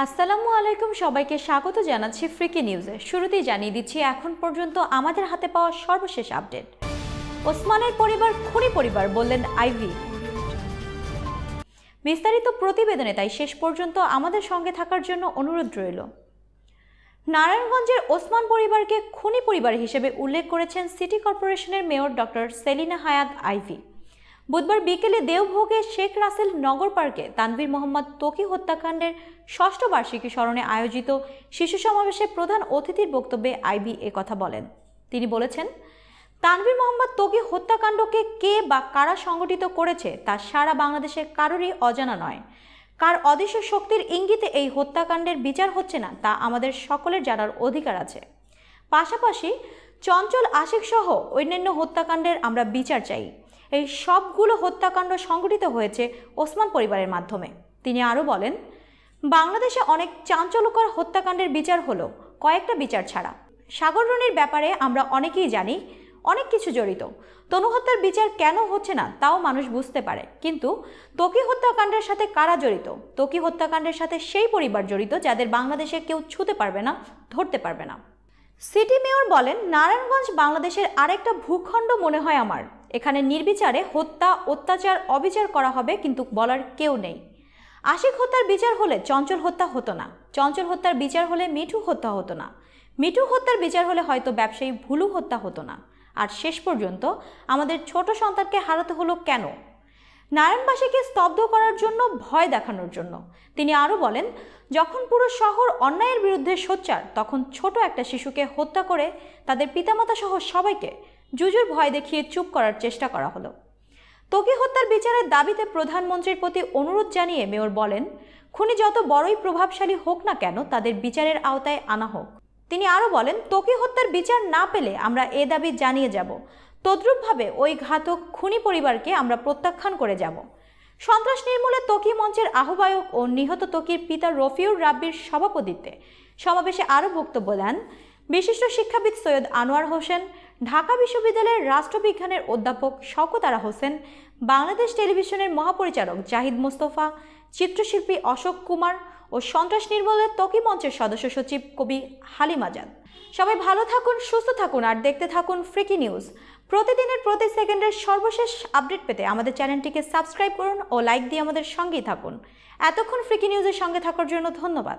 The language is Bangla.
আসসালামু আলাইকুম, সবাইকে স্বাগত জানাচ্ছি ফ্রিকি নিউজে। শুরুতেই জানিয়ে দিচ্ছি এখন পর্যন্ত আমাদের হাতে পাওয়া সর্বশেষ আপডেট। ওসমানের পরিবার খুনি পরিবার, বললেন আইভি। বিস্তারিত প্রতিবেদনে তাই শেষ পর্যন্ত আমাদের সঙ্গে থাকার জন্য অনুরোধ রইল। নারায়ণগঞ্জের ওসমান পরিবারকে খুনি পরিবার হিসেবে উল্লেখ করেছেন সিটি কর্পোরেশনের মেয়র ডক্টর সেলিনা হায়াত আইভি। বুধবার বিকেলে দেওভোগে শেখ রাসেল নগর পার্কে তানভীর মোহাম্মদ ত্বকী হত্যাকাণ্ডের ষষ্ঠ বার্ষিকী স্মরণে আয়োজিত শিশু সমাবেশে প্রধান অতিথির বক্তব্যে আইভি একথা বলেন। তিনি বলেছেন, তানভীর মোহাম্মদ ত্বকী হত্যাকাণ্ডকে কে বা কারা সংগঠিত করেছে তা সারা বাংলাদেশের কারোরই অজানা নয়। কার অদৃশ্য শক্তির ইঙ্গিতে এই হত্যাকাণ্ডের বিচার হচ্ছে না তা আমাদের সকলের জানার অধিকার আছে। পাশাপাশি চঞ্চল আশিক সহ অন্যান্য হত্যাকাণ্ডের আমরা বিচার চাই। এই সবগুলো হত্যাকাণ্ড সংঘটিত হয়েছে ওসমান পরিবারের মাধ্যমে। তিনি আরও বলেন, বাংলাদেশে অনেক চাঞ্চল্যকর হত্যাকাণ্ডের বিচার হলো, কয়েকটা বিচার ছাড়া। সাগর রনির ব্যাপারে আমরা অনেকেই জানি, অনেক কিছু জড়িত। তনু হত্যার বিচার কেন হচ্ছে না তাও মানুষ বুঝতে পারে, কিন্তু ত্বকী হত্যাকাণ্ডের সাথে কারা জড়িত? ত্বকী হত্যাকাণ্ডের সাথে সেই পরিবার জড়িত যাদের বাংলাদেশে কেউ ছুঁতে পারবে না, ধরতে পারবে না। সিটি মেয়র বলেন, নারায়ণগঞ্জ বাংলাদেশের আরেকটা ভূখণ্ড মনে হয় আমার। এখানে নির্বিচারে হত্যা, অত্যাচার, অবিচার করা হবে, কিন্তু বলার কেউ নেই। আশিক হত্যার বিচার হলে চঞ্চল হত্যা হতো না, চঞ্চল হত্যার বিচার হলে মিঠু হত্যা হতো না, মিঠু হত্যার বিচার হলে হয়তো ব্যবসায়ী ভুলু হত্যা হতো না। আর শেষ পর্যন্ত আমাদের ছোট সন্তানকে হারাতে হলো কেন? নারায়ণবাসীকে স্তব্ধ করার জন্য, ভয় দেখানোর জন্য। তিনি আরও বলেন, যখন পুরো শহর অন্যায়ের বিরুদ্ধে সোচ্চার, তখন ছোট একটা শিশুকে হত্যা করে তাদের পিতামাতা সহ সবাইকে জুজুর ভয় দেখিয়ে চুপ করার চেষ্টা করা হলো। ত্বকী হত্যার বিচারের দাবিতে প্রধানমন্ত্রীর প্রতি অনুরোধ জানিয়ে মেয়র বলেন, খুনি যত বড়ই প্রভাবশালী হোক না কেন তাদের বিচারের আওতায় আনা হোক। তিনি আরও বলেন, ত্বকী হত্যার বিচার না পেলে আমরা এ দাবি জানিয়ে যাব। তদ্রূপভাবে ওই ঘাতক খুনি পরিবারকে আমরা প্রত্যাখ্যান করে যাব। সন্ত্রাস নির্মূলে ত্বকী মঞ্চের আহ্বায়ক ও নিহত ত্বকীর পিতা রফিউর রাব্বির সভাপতিত্বে সমাবেশে আরও বক্তব্য দেন বিশিষ্ট শিক্ষাবিদ সৈয়দ আনোয়ার হোসেন, ঢাকা বিশ্ববিদ্যালয়ের রাষ্ট্রবিজ্ঞানের অধ্যাপক শওকত আরা হোসেন, বাংলাদেশ টেলিভিশনের মহাপরিচালক জাহিদ মোস্তফা, চিত্রশিল্পী অশোক কুমার ও সন্ত্রাস নির্মূলের ত্বকী মঞ্চের সদস্য সচিব কবি হালিম আজাদ। সবাই ভালো থাকুন, সুস্থ থাকুন আর দেখতে থাকুন ফ্রিকি নিউজ। প্রতিদিনের প্রতি সেকেন্ডের সর্বশেষ আপডেট পেতে আমাদের চ্যানেলটিকে সাবস্ক্রাইব করুন ও লাইক দিয়ে আমাদের সঙ্গেই থাকুন। এতক্ষণ ফ্রিকি নিউজের সঙ্গে থাকার জন্য ধন্যবাদ।